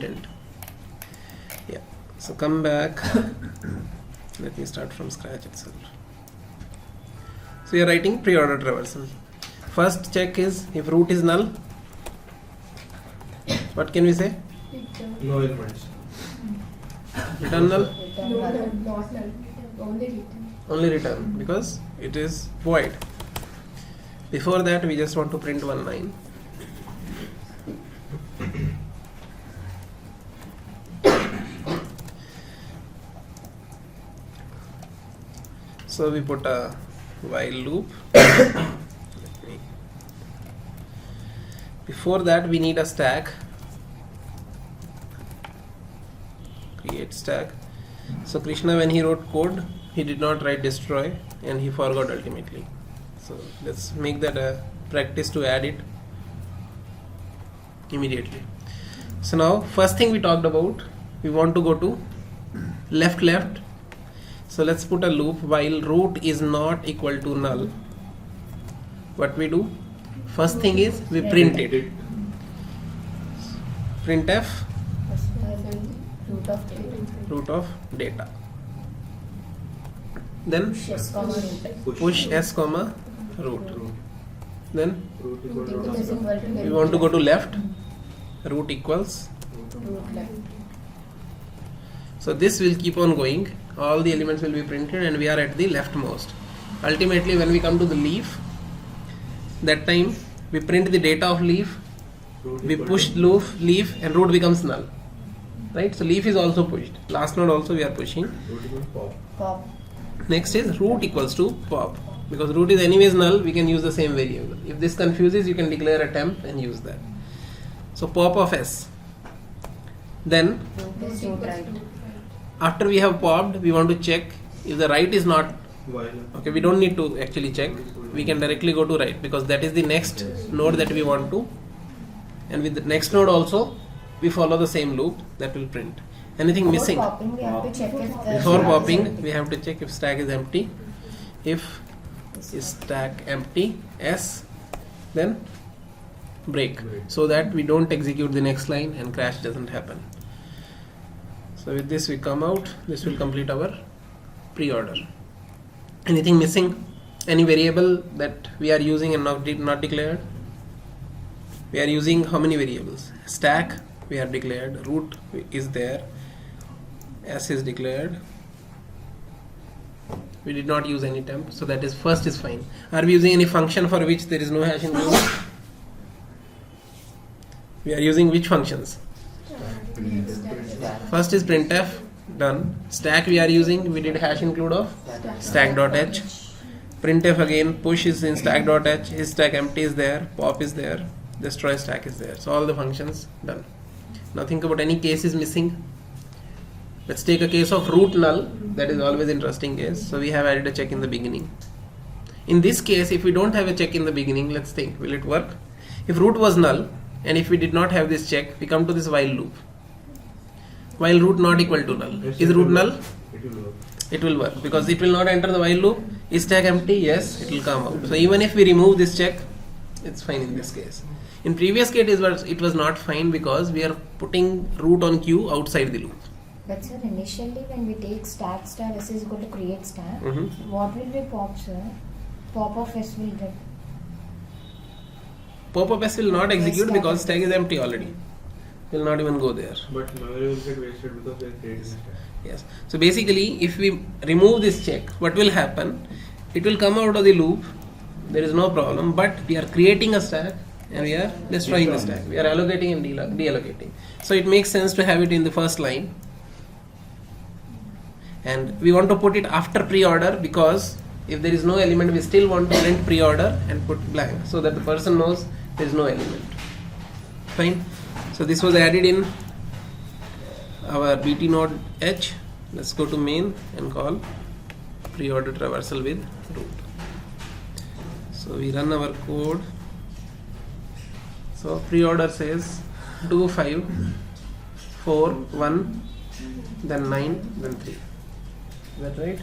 intent. Yeah, so come back. Let me start from scratch itself. So you are writing pre-order traversal. First check is if root is null. What can we say? No elements. Return null? No, not null. Only return. Only return because it is void. Before that we just want to print one line. So we put a while loop. Before that we need a stack. Create stack. So Krishna, when he wrote code, he did not write destroy and he forgot ultimately. So let's make that a practice to add it immediately. So now first thing we talked about, we want to go to left. So let's put a loop while root is not equal to null. What we do? First thing is we print it. Printf root of data. Then push s comma root. Then Root equal we want to go to left. Root equals. So this will keep on going. All the elements will be printed and we are at the leftmost. Ultimately when we come to the leaf, that time we print the data of leaf, we push leaf and root becomes null. Right? So leaf is also pushed. Last node also we are pushing. root equals Pop. Next is root equals to pop. Because root is anyways null, we can use the same variable. If this confuses, you can declare a temp and use that. So pop of s. Then after we have popped, we want to check if the right is not while. okay. We don't need to actually check. We can directly go to right because that is the next node that we want to. And with the next node also, we follow the same loop that will print. Anything missing? Popping, we have to check if the Before popping, we have to check if stack is empty. If is stack empty, s, then break, so that we don't execute the next line and crash doesn't happen. So with this we come out. This will complete our pre-order. Anything missing? Any variable that we are using and not declared? We are using how many variables? Stack we are declared, root is there, s is declared. We did not use any temp, so that is first is fine. Are we using any function for which there is no hash included? We are using which functions? First is printf, done. Stack we are using, we did hash include of stack.h. Printf again, push is in stack.h, is stack empty is there, pop is there, destroy stack is there. So all the functions done. Now think about any case is missing. Let's take a case of root null. That is always interesting case. So we have added a check in the beginning. In this case, if we don't have a check in the beginning, let's think, will it work? If root was null and if we did not have this check, we come to this while loop. While root not equal to null. Is root null? It will work. It will work because it will not enter the while loop. Is stack empty? Yes, it will come out. So even if we remove this check, it's fine in this case. In previous case it was not fine because we are putting root on queue outside the loop. But sir, initially when we take stack star s is equal to create stack, what will be pop, sir? Pop of s will get. Pop of s will not execute because stack is empty already. Will not even go there. But memory will get wasted because we are creating a stack. Yes. So basically, if we remove this check, what will happen? It will come out of the loop. There is no problem. But we are creating a stack and we are destroying the stack. We are allocating and deallocating. So it makes sense to have it in the first line. And we want to put it after pre-order because if there is no element, we still want to print pre-order and put blank so that the person knows there is no element. Fine. So this was added in our BT node H. Let's go to main and call pre-order traversal with root. So we run our code. So pre-order says 2, 5, 4, 1, then 9, then 3. Is that right?